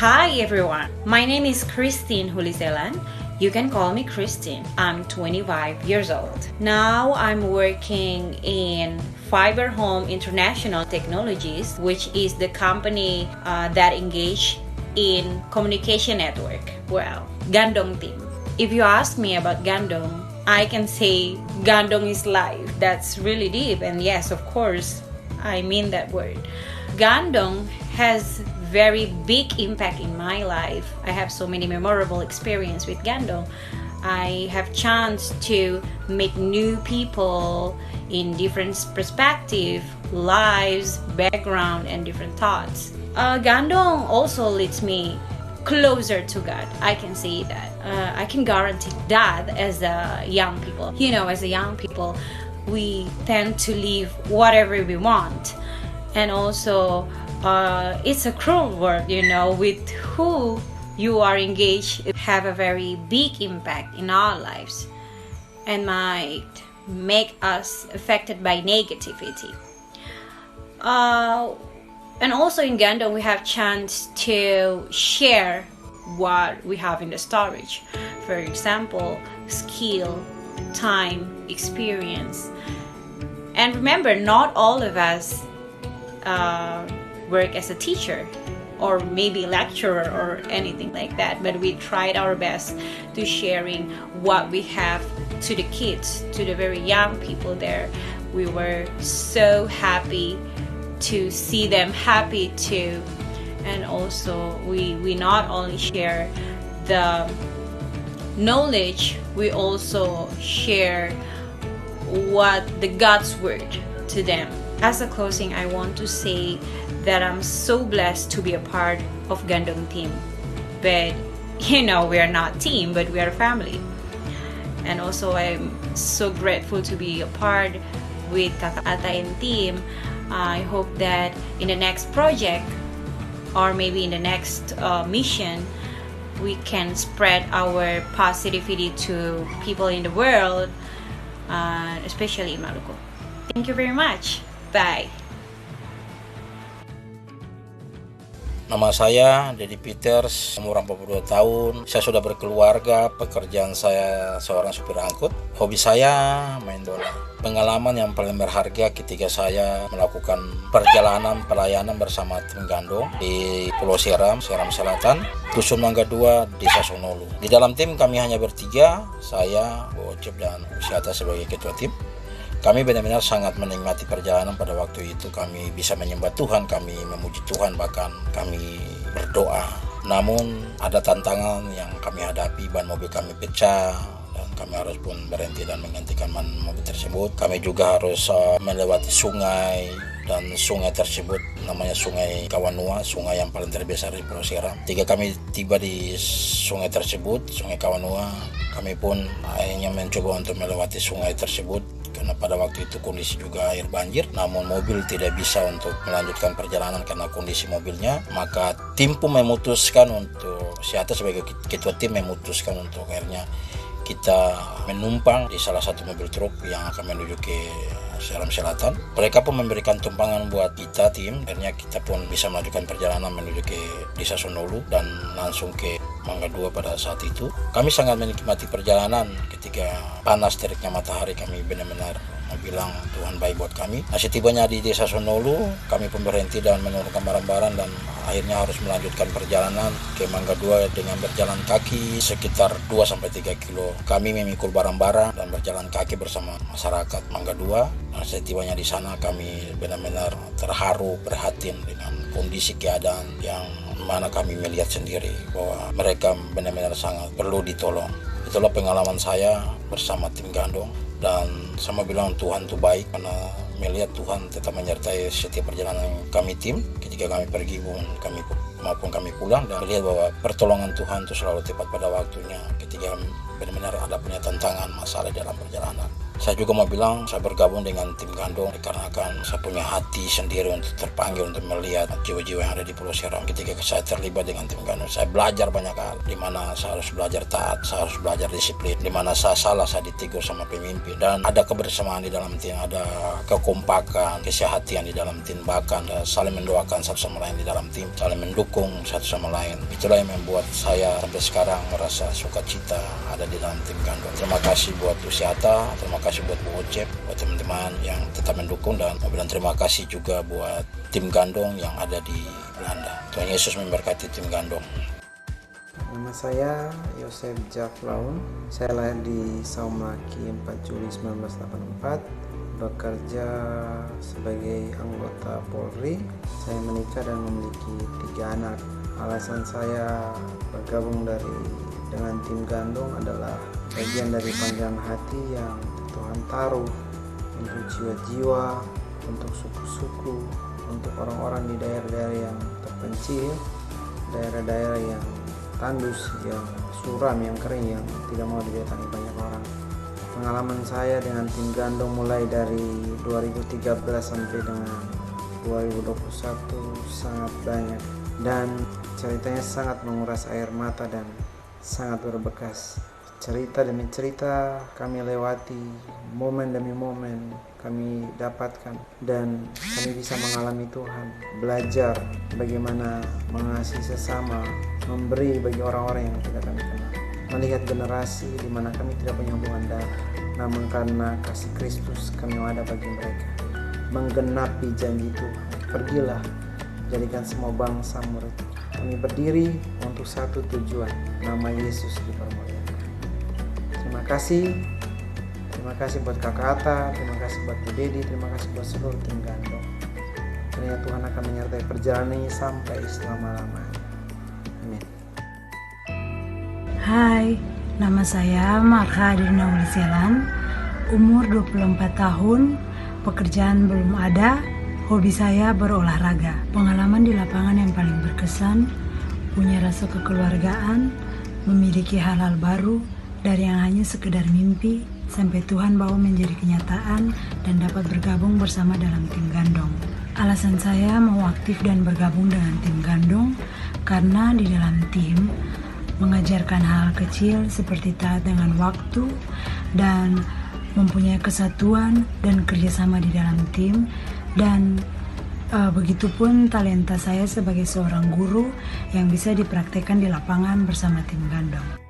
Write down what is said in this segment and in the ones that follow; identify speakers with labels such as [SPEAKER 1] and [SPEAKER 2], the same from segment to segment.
[SPEAKER 1] Hi everyone, my name is Christine Hulizelan. You can call me Christine. I'm 25 years old. Now I'm working in Fiber Home International Technologies, which is the company that engage in communication network. Well, Gandong team. If you ask me about Gandong, I can say Gandong is life. That's really deep, and yes, of course, I mean that word. Gandong has very big impact in my life. I have so many memorable experience with Gandong. I have chance to meet new people in different perspective, lives, background, and different thoughts. Gandong also leads me closer to God. I can say that. I can guarantee that as a young people. As a young people, we tend to live whatever we want. And also, it's a cruel world, with who you are engaged have a very big impact in our lives and might make us affected by negativity. And also in Gandong, we have chance to share what we have in the storage. For example, skill, time, experience. And remember, not all of us work as a teacher or maybe lecturer or anything like that, but we tried our best to sharing what we have to the kids, to the very young people there. We were so happy to see them happy too. And also we not only share the knowledge, we also share what the God's word to them. As a closing, I want to say that I'm so blessed to be a part of Gandong team. But we are not team, but we are family. And also I'm so grateful to be a part with Kakak Ata and team. I hope that in the next project or maybe in the next mission, we can spread our positivity to people in the world, especially in Maluku. Thank you very much. Bye.
[SPEAKER 2] Nama saya Dedi Peters, umur 42 tahun. Saya sudah berkeluarga, pekerjaan saya seorang supir angkut. Hobi saya main bola. Pengalaman yang paling berharga ketika saya melakukan perjalanan pelayanan bersama tim Gandong di Pulau Seram Selatan, Dusun Mangga 2, Desa Sonolu. Di dalam tim kami hanya bertiga, saya, Bocep, dan Usiata sebagai ketua tim. Kami benar-benar sangat menikmati perjalanan pada waktu itu. Kami bisa menyembah Tuhan, kami memuji Tuhan, bahkan kami berdoa. Namun ada tantangan yang kami hadapi, ban mobil kami pecah dan kami harus pun berhenti dan menggantikan ban mobil tersebut. Kami juga harus melewati sungai, dan sungai tersebut namanya Sungai Kawanua, sungai yang paling terbesar di Pulau Seram. Ketika kami tiba di sungai tersebut, Sungai Kawanua, kami pun akhirnya mencoba untuk melewati sungai tersebut. Karena pada waktu itu kondisi juga air banjir, namun mobil tidak bisa untuk melanjutkan perjalanan karena kondisi mobilnya. Maka tim pun memutuskan untuk, saya sebagai ketua tim memutuskan untuk akhirnya kita menumpang di salah satu mobil truk yang akan menuju ke Seram Selatan. Mereka pun memberikan tumpangan buat kita tim, akhirnya kita pun bisa melanjutkan perjalanan menuju ke Desa Sonolu dan langsung ke Mangga 2 pada saat itu. Kami sangat menikmati perjalanan ketika panas teriknya matahari. Kami benar-benar bilang Tuhan baik buat kami. Setibanya di Desa Sonolu, kami pun berhenti dan menurunkan barang-barang dan akhirnya harus melanjutkan perjalanan ke Mangga 2 dengan berjalan kaki sekitar 2-3 kilo. Kami memikul barang-barang dan berjalan kaki bersama masyarakat Mangga 2. Dan setibanya di sana kami benar-benar terharu, prihatin dengan kondisi keadaan yang mana kami melihat sendiri bahwa mereka benar-benar sangat perlu ditolong. Itulah pengalaman saya bersama tim Gandong, dan sama bilang Tuhan itu baik karena melihat Tuhan tetap menyertai setiap perjalanan kami tim ketika kami pergi maupun kami pulang, dan melihat bahwa pertolongan Tuhan itu selalu tepat pada waktunya ketika benar-benar ada punya tantangan masalah dalam perjalanan. Saya juga mau bilang saya bergabung dengan tim Gandong dikarenakan saya punya hati sendiri untuk terpanggil untuk melihat jiwa-jiwa yang ada di Pulau Seram. Ketika saya terlibat dengan tim Gandong, saya belajar banyak hal, di mana saya harus belajar taat, saya harus belajar disiplin, di mana saya salah saya ditegur sama pemimpin, dan ada kebersamaan di dalam tim, ada kekompakan, kesehatan di dalam tim, bahkan saling mendoakan satu sama lain di dalam tim, saling mendukung satu sama lain. Itulah yang membuat saya sampai sekarang merasa sukacita ada di dalam tim Gandong. Terima kasih buat Luciata, terima kasih buat Bu Ocep, buat teman-teman yang tetap mendukung, dan terima kasih juga buat tim Gandong yang ada di Belanda. Tuhan Yesus memberkati tim Gandong.
[SPEAKER 3] Nama saya Yosef Jack Laun. Saya lahir di Saumaki 4 Juli 1984. Bekerja sebagai anggota Polri. Saya menikah dan memiliki 3 anak. Alasan saya bergabung dengan tim Gandong adalah bagian dari panggilan hati yang Tuhan taruh untuk jiwa-jiwa, untuk suku-suku, untuk orang-orang di daerah-daerah yang terpencil, daerah-daerah yang tandus, yang suram, yang kering, yang tidak mau didatangi banyak orang. Pengalaman saya dengan tim Gandong mulai dari 2013 sampai dengan 2021 sangat banyak, dan ceritanya sangat menguras air mata dan sangat berbekas. Cerita demi cerita kami lewati, momen demi momen kami dapatkan, dan kami bisa mengalami Tuhan, belajar bagaimana mengasihi sesama, memberi bagi orang-orang yang tidak kami kenal, melihat generasi di mana kami tidak punya hubungan darah, namun karena kasih Kristus kami ada bagi mereka, menggenapi janji Tuhan. Pergilah, jadikan semua bangsa murid. Kami berdiri untuk satu tujuan, nama Yesus dipermuliakan. Terima kasih buat Kakak Ata, terima kasih buat Bu Dedi, terima kasih buat seluruh tim Gandong. Kiranya Tuhan akan menyertai perjalanan ini sampai selama-lamanya. Amin.
[SPEAKER 4] Hai, nama saya Marka Adirna Uliselan, umur 24 tahun, pekerjaan belum ada, hobi saya berolahraga. Pengalaman di lapangan yang paling berkesan, punya rasa kekeluargaan, memiliki hal-hal baru, dari yang hanya sekedar mimpi, sampai Tuhan bawa menjadi kenyataan dan dapat bergabung bersama dalam tim Gandong. Alasan saya mau aktif dan bergabung dengan tim Gandong, karena di dalam tim mengajarkan hal kecil seperti taat dengan waktu dan mempunyai kesatuan dan kerjasama di dalam tim, dan begitupun talenta saya sebagai seorang guru yang bisa dipraktekkan di lapangan bersama tim Gandong.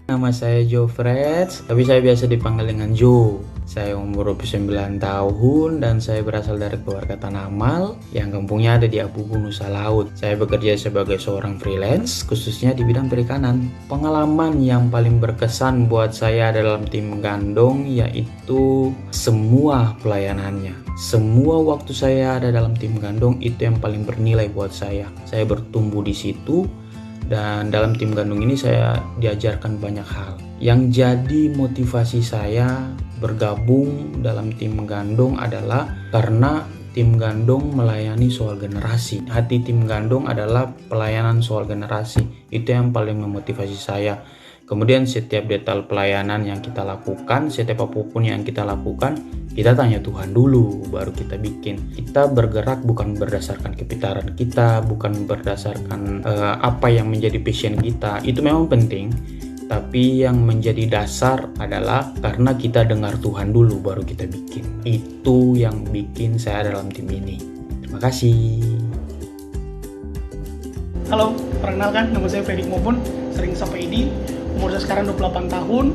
[SPEAKER 5] Nama saya Joe Freds, tapi saya biasa dipanggil dengan Joe. Saya umur 29 tahun dan saya berasal dari keluarga Tanamal yang kampungnya ada di Abubu, Nusa Laut. Saya bekerja sebagai seorang freelance, khususnya di bidang perikanan. Pengalaman yang paling berkesan buat saya dalam tim Gandong yaitu semua pelayanannya. Semua waktu saya ada dalam tim Gandong itu yang paling bernilai buat saya. Saya bertumbuh di situ. Dan dalam tim Gandong ini saya diajarkan banyak hal. Yang jadi motivasi saya bergabung dalam tim Gandong adalah karena tim Gandong melayani soal generasi. Hati tim Gandong adalah pelayanan soal generasi. Itu yang paling memotivasi saya. Kemudian setiap detail pelayanan yang kita lakukan, setiap apapun yang kita lakukan, kita tanya Tuhan dulu, baru kita bikin. Kita bergerak bukan berdasarkan kepintaran kita, bukan berdasarkan apa yang menjadi passion kita. Itu memang penting, tapi yang menjadi dasar adalah karena kita dengar Tuhan dulu, baru kita bikin. Itu yang bikin saya dalam tim ini. Terima kasih.
[SPEAKER 6] Halo, perkenalkan nama saya Fedik Mopun, sering sapa Edi. Umur saya sekarang 28 tahun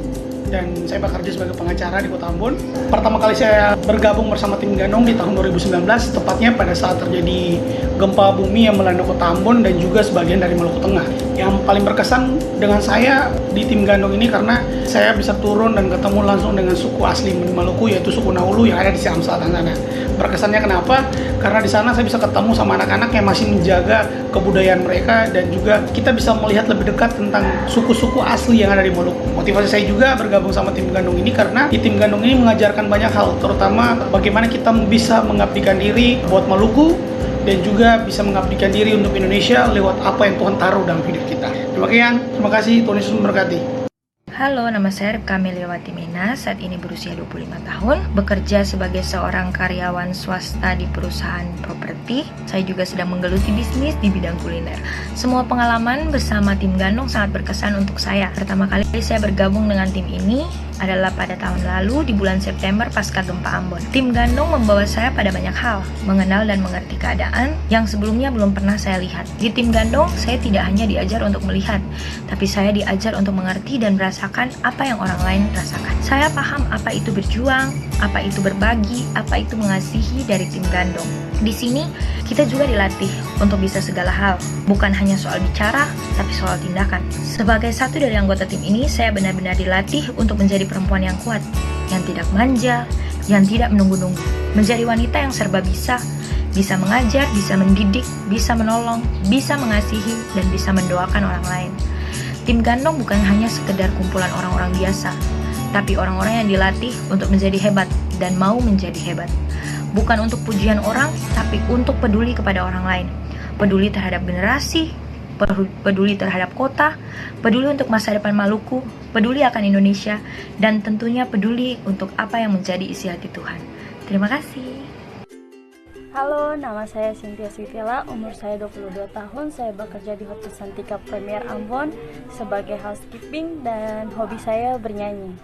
[SPEAKER 6] dan saya bekerja sebagai pengacara di Kota Ambon. Pertama kali saya bergabung bersama tim Gandong di tahun 2019, tepatnya pada saat terjadi gempa bumi yang melanda Kota Ambon dan juga sebagian dari Maluku Tengah. Yang paling berkesan dengan saya di tim Gandong ini karena saya bisa turun dan ketemu langsung dengan suku asli Maluku, yaitu suku Naulu yang ada di Siam Selatan sana. Berkesannya kenapa? Karena di sana saya bisa ketemu sama anak-anak yang masih menjaga kebudayaan mereka dan juga kita bisa melihat lebih dekat tentang suku-suku asli yang ada di Maluku. Motivasi saya juga bergabung sama tim Gandong ini karena di tim Gandong ini mengajarkan banyak hal, terutama bagaimana kita bisa mengabdikan diri buat Maluku dan juga bisa mengabdikan diri untuk Indonesia lewat apa yang Tuhan taruh dalam hidup kita. Terima kasih, Tuhan Yesus memberkati.
[SPEAKER 7] Halo, nama saya Ripka Meliawati Mina, saat ini berusia 25 tahun, bekerja sebagai seorang karyawan swasta di perusahaan properti. Saya juga sedang menggeluti bisnis di bidang kuliner. Semua pengalaman bersama tim Gandong sangat berkesan untuk saya. Pertama kali saya bergabung dengan tim ini adalah pada tahun lalu di bulan September pasca gempa Ambon. Tim Gandong membawa saya pada banyak hal, mengenal dan mengerti keadaan yang sebelumnya belum pernah saya lihat. Di tim Gandong, saya tidak hanya diajar untuk melihat, tapi saya diajar untuk mengerti dan merasakan apa yang orang lain rasakan. Saya paham apa itu berjuang, apa itu berbagi, apa itu mengasihi dari tim Gandong. Di sini, kita juga dilatih untuk bisa segala hal, bukan hanya soal bicara, tapi soal tindakan. Sebagai satu dari anggota tim ini, saya benar-benar dilatih untuk menjadi perempuan yang kuat, yang tidak manja, yang tidak menunggu-nunggu. Menjadi wanita yang serba bisa mengajar, bisa mendidik, bisa menolong, bisa mengasihi, dan bisa mendoakan orang lain. Tim Gandong bukan hanya sekedar kumpulan orang-orang biasa, tapi orang-orang yang dilatih untuk menjadi hebat dan mau menjadi hebat. Bukan untuk pujian orang, tapi untuk peduli kepada orang lain. Peduli terhadap generasi, peduli terhadap kota, peduli untuk masa depan Maluku, peduli akan Indonesia, dan tentunya peduli untuk apa yang menjadi isi hati Tuhan. Terima kasih.
[SPEAKER 8] Halo, nama saya Cynthia Sivela, umur saya 22 tahun, saya bekerja di Hotel Santika Premier Ambon sebagai housekeeping dan hobi saya bernyanyi.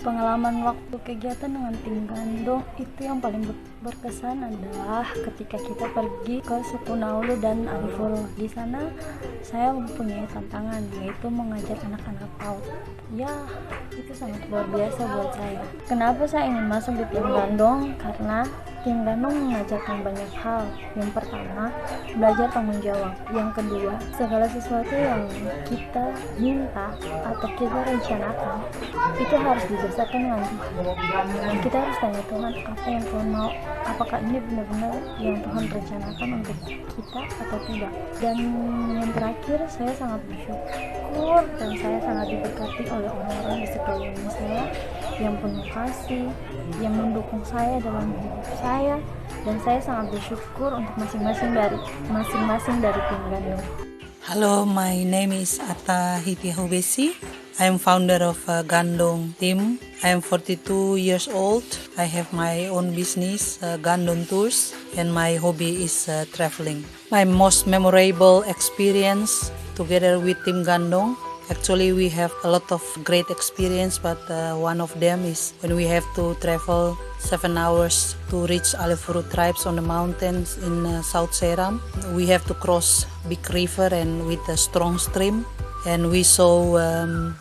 [SPEAKER 8] Pengalaman waktu kegiatan dengan tim Gandong itu yang paling berkesan adalah ketika kita pergi ke suku Naulu dan Arifuro. Di sana saya mempunyai tantangan, yaitu mengajar anak-anak PAUD. Ya, itu sangat luar biasa buat saya. Kenapa saya ingin masuk di tim Gandong? Karena tim Gandong mengajarkan banyak hal. Yang pertama, belajar tanggung jawab. Yang kedua, segala sesuatu yang kita minta atau kita rencanakan itu harus didasarkan dengan Tuhan. Kita harus tanya Tuhan apa yang Tuhan mau, apakah ini benar-benar yang Tuhan rencanakan untuk kita atau tidak. Dan yang terakhir, saya sangat bersyukur dan saya sangat diberkati oleh orang-orang di sekeliling saya yang penuh kasih, yang mendukung saya dalam hidup saya, dan saya sangat bersyukur untuk masing-masing dari tim Gandong.
[SPEAKER 9] Hello, my name is Atta Hiti Hobesi. I am founder of Gandong team. I am 42 years old. I have my own business, Gandong Tours, and my hobby is traveling. My most memorable experience together with Team Gandong. Actually, we have a lot of great experience, but one of them is when we have to travel 7 hours to reach Alifuru tribes on the mountains in South Seram. We have to cross big river and with a strong stream. And we saw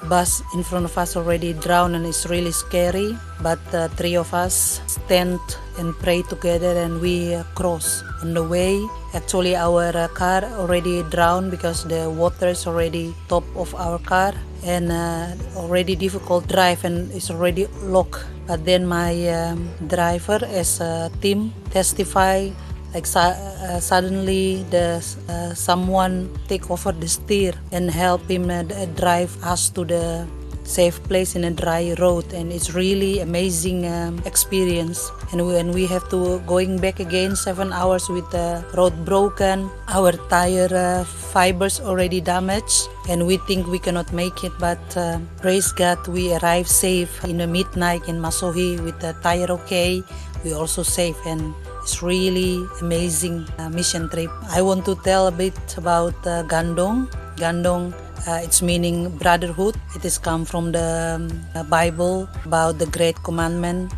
[SPEAKER 9] bus in front of us already drowned, and it's really scary. But 3 of us stand and pray together, and we cross. On the way, actually our car already drowned because the water is already top of our car, and already difficult drive, and it's already locked. But then my driver as a team testify. Like suddenly someone take over the steer and help him drive us to the safe place in a dry road, and it's really amazing experience. And when we have to going back again 7 hours with the road broken, our tire fibers already damaged, and we think we cannot make it, but praise God, we arrived safe in the midnight in Masohi with the tire okay. We also safe, and it's really amazing mission trip. I want to tell a bit about Gandong. Gandong, it's meaning brotherhood. It is come from the Bible about the great commandment.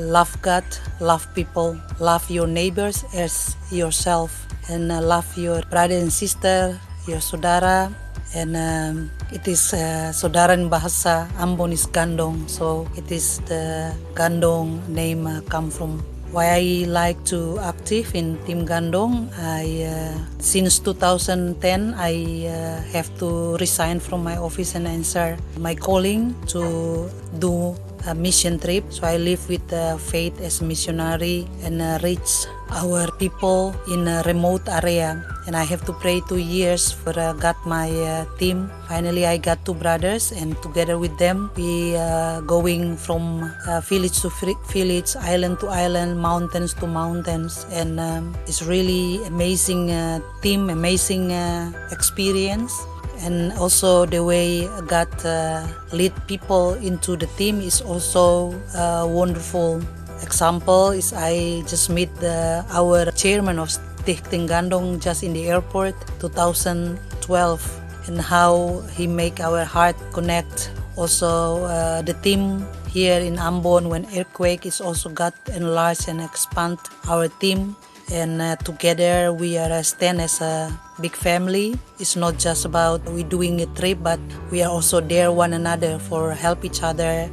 [SPEAKER 9] Love God, love people, love your neighbors as yourself, and love your brother and sister, your saudara. And it is saudara in bahasa Ambon is Gandong, so it is the Gandong name come from. Why I like to active in Team Gandong, since 2010 I have to resign from my office and answer my calling to do a mission trip. So I live with faith as missionary and reach our people in a remote area. And I have to pray 2 years for got my team. Finally, I got 2 brothers, and together with them, we going from village to village, island to island, mountains to mountains, and it's really amazing team, amazing experience. And also the way God lead people into the team is also wonderful. Example is I just meet our chairman of Stichting Gandong just in the airport 2012, and how he make our heart connect Also, the team here in Ambon when earthquake is also got enlarged and expand our team. And together we are stand as a big family. It's not just about we doing a trip, but we are also there one another for help each other,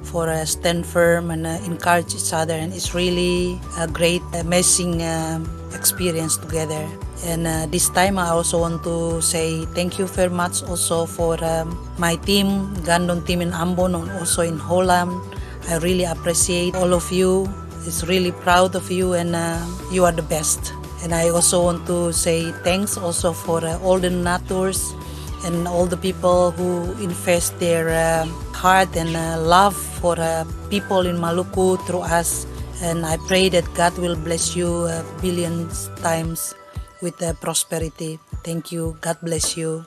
[SPEAKER 9] for stand firm and encourage each other. And it's really a great, amazing experience together. And this time I also want to say thank you very much also for my team, Gandong team in Ambon and also in Holland. I really appreciate all of you. It's really proud of you and you are the best. And I also want to say thanks also for all the donors and all the people who invest their heart and love for people in Maluku through us. And I pray that God will bless you billions times with prosperity. Thank you. God bless you.